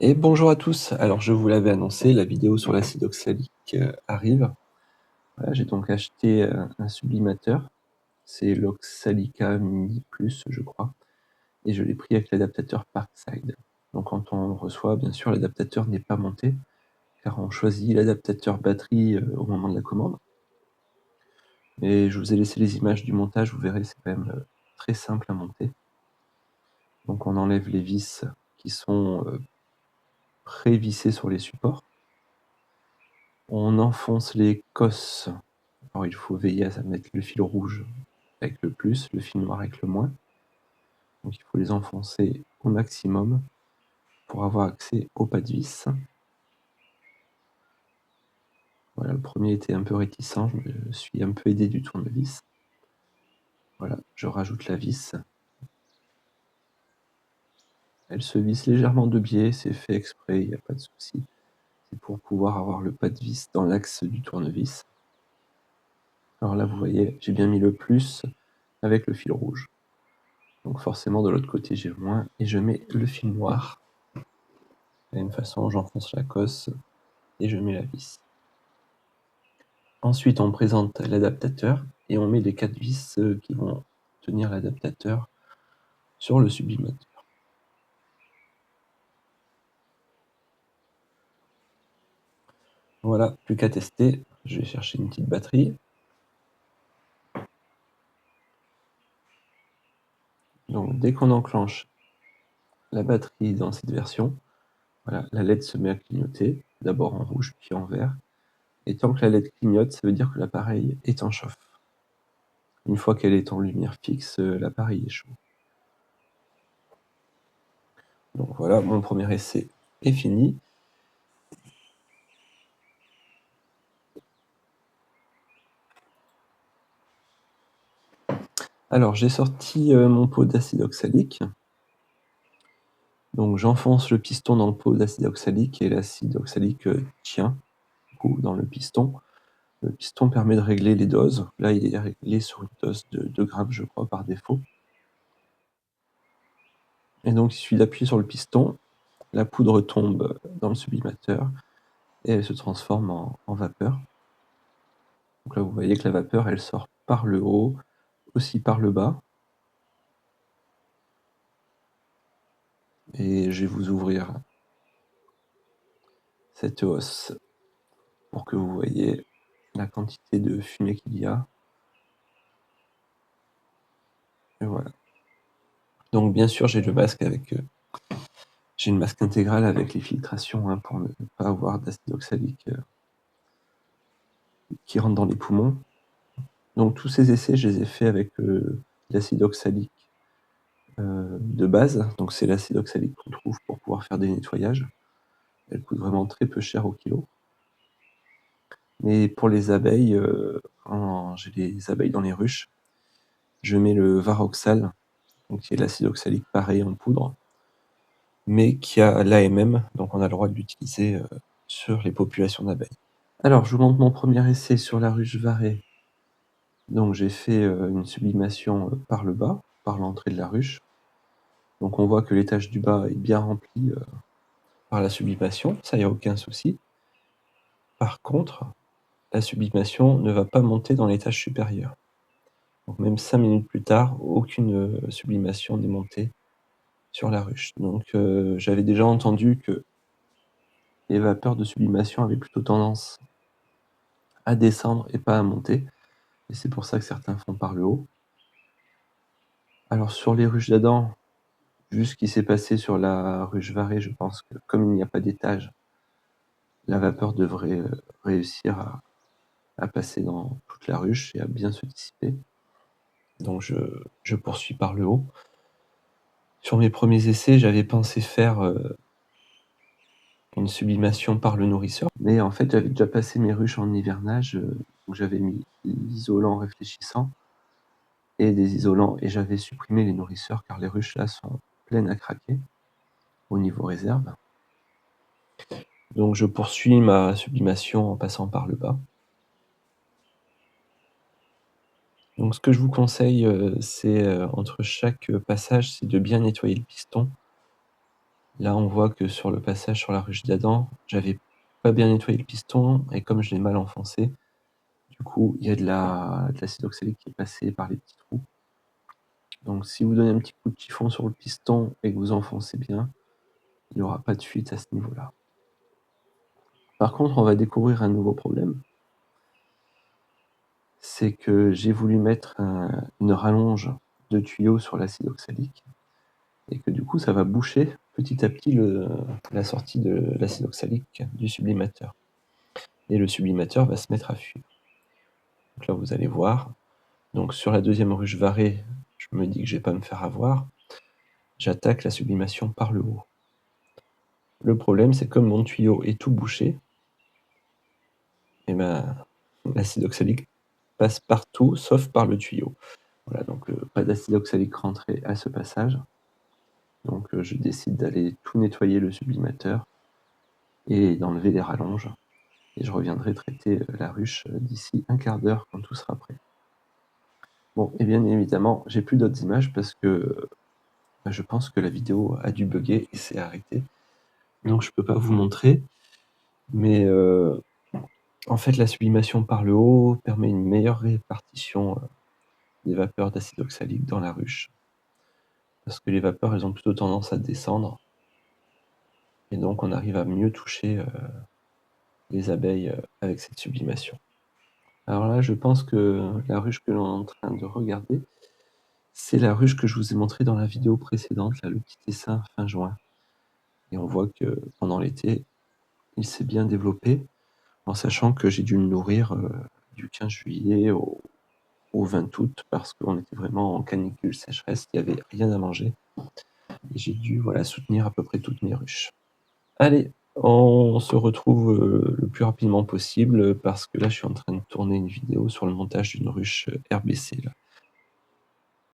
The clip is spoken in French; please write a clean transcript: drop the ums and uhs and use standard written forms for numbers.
Et bonjour à tous. Alors je vous l'avais annoncé, la vidéo sur l'acide oxalique arrive. Voilà, j'ai donc acheté un sublimateur, c'est l'Oxalica Mini Plus je crois, et je l'ai pris avec l'adaptateur Parkside. Donc quand on reçoit, bien sûr l'adaptateur n'est pas monté, car on choisit l'adaptateur batterie au moment de la commande. Et je vous ai laissé les images du montage, vous verrez c'est quand même très simple à monter. Donc on enlève les vis qui sont pré-vissées sur les supports. On enfonce les cosses. Alors il faut veiller à mettre le fil rouge avec le plus, le fil noir avec le moins. Donc il faut les enfoncer au maximum pour avoir accès au pas de vis. Voilà, le premier était un peu réticent, je me suis un peu aidé du tournevis. Voilà, je rajoute la vis. Elle se visse légèrement de biais, c'est fait exprès, il n'y a pas de souci. C'est pour pouvoir avoir le pas de vis dans l'axe du tournevis. Alors là, vous voyez, j'ai bien mis le plus avec le fil rouge. Donc forcément, de l'autre côté, j'ai moins, et je mets le fil noir. De la même façon, j'enfonce la cosse et je mets la vis. Ensuite, on présente l'adaptateur et on met les 4 vis qui vont tenir l'adaptateur sur le sublimateur. Voilà, plus qu'à tester. Je vais chercher une petite batterie. Donc dès qu'on enclenche la batterie dans cette version, voilà, la LED se met à clignoter, d'abord en rouge puis en vert. Et tant que la LED clignote, ça veut dire que l'appareil est en chauffe. Une fois qu'elle est en lumière fixe, l'appareil est chaud. Donc voilà, mon premier essai est fini. Alors j'ai sorti mon pot d'acide oxalique. Donc j'enfonce le piston dans le pot d'acide oxalique et l'acide oxalique tient dans le piston. Le piston permet de régler les doses. Là, il est réglé sur une dose de 2 grammes, je crois, par défaut. Et donc, il suffit d'appuyer sur le piston, la poudre tombe dans le sublimateur et elle se transforme en vapeur. Donc là, vous voyez que la vapeur, elle sort par le haut, aussi par le bas. Et je vais vous ouvrir cette hausse pour que vous voyez la quantité de fumée qu'il y a. Et voilà. Donc bien sûr, j'ai le masque avec... j'ai une masque intégrale avec les filtrations pour ne pas avoir d'acide oxalique qui rentre dans les poumons. Donc tous ces essais, je les ai faits avec l'acide oxalique de base. Donc c'est l'acide oxalique qu'on trouve pour pouvoir faire des nettoyages. Elle coûte vraiment très peu cher au kilo. Mais pour les abeilles, quand j'ai les abeilles dans les ruches, je mets le Varoxal, donc qui est l'acide oxalique pareil en poudre, mais qui a l'AMM, donc on a le droit de l'utiliser sur les populations d'abeilles. Alors, je vous montre mon premier essai sur la ruche Varroa. Donc j'ai fait une sublimation par le bas, par l'entrée de la ruche. Donc on voit que l'étage du bas est bien rempli par la sublimation, ça y a aucun souci. Par contre, la sublimation ne va pas monter dans l'étage supérieur. Donc même 5 minutes plus tard, aucune sublimation n'est montée sur la ruche. Donc j'avais déjà entendu que les vapeurs de sublimation avaient plutôt tendance à descendre et pas à monter. Et c'est pour ça que certains font par le haut. Alors sur les ruches d'Adam, vu ce qui s'est passé sur la ruche Varroa, je pense que comme il n'y a pas d'étage, la vapeur devrait réussir à passer dans toute la ruche et à bien se dissiper. Donc je poursuis par le haut. Sur mes premiers essais, j'avais pensé faire une sublimation par le nourrisseur, mais en fait j'avais déjà passé mes ruches en hivernage, où j'avais mis l'isolant réfléchissant et des isolants, et j'avais supprimé les nourrisseurs car les ruches là sont pleines à craquer au niveau réserve. Donc je poursuis ma sublimation en passant par le bas. Donc ce que je vous conseille, c'est entre chaque passage, c'est de bien nettoyer le piston. Là, on voit que sur le passage sur la ruche d'Adam, j'avais pas bien nettoyé le piston et comme je l'ai mal enfoncé, du coup, il y a de l'acide oxalique qui est passé par les petits trous. Donc si vous donnez un petit coup de chiffon sur le piston et que vous enfoncez bien, il n'y aura pas de fuite à ce niveau-là. Par contre, on va découvrir un nouveau problème. C'est que j'ai voulu mettre une rallonge de tuyau sur l'acide oxalique et que du coup, ça va boucher petit à petit la sortie de l'acide oxalique du sublimateur. Et le sublimateur va se mettre à fuir. Donc là, vous allez voir. Donc sur la deuxième ruche varée, je me dis que je vais pas me faire avoir. J'attaque la sublimation par le haut. Le problème, c'est comme mon tuyau est tout bouché, et ben, l'acide oxalique passe partout, sauf par le tuyau. Voilà, donc pas d'acide oxalique rentré à ce passage. Donc je décide d'aller tout nettoyer le sublimateur et d'enlever les rallonges. Et je reviendrai traiter la ruche d'ici un quart d'heure quand tout sera prêt. Bon, et bien évidemment, j'ai plus d'autres images parce que je pense que la vidéo a dû bugger et s'est arrêtée. Donc je peux pas vous montrer. Mais en fait, la sublimation par le haut permet une meilleure répartition des vapeurs d'acide oxalique dans la ruche. Parce que les vapeurs, elles ont plutôt tendance à descendre. Et donc on arrive à mieux toucher les abeilles avec cette sublimation. Alors là, je pense que la ruche que l'on est en train de regarder, c'est la ruche que je vous ai montrée dans la vidéo précédente, là, le petit essaim fin juin. Et on voit que pendant l'été, il s'est bien développé, en sachant que j'ai dû le nourrir du 15 juillet au 20 août, parce qu'on était vraiment en canicule sécheresse, il n'y avait rien à manger. Et j'ai dû soutenir à peu près toutes mes ruches. Allez, on se retrouve le plus rapidement possible, parce que là, je suis en train de tourner une vidéo sur le montage d'une ruche RBC. Là.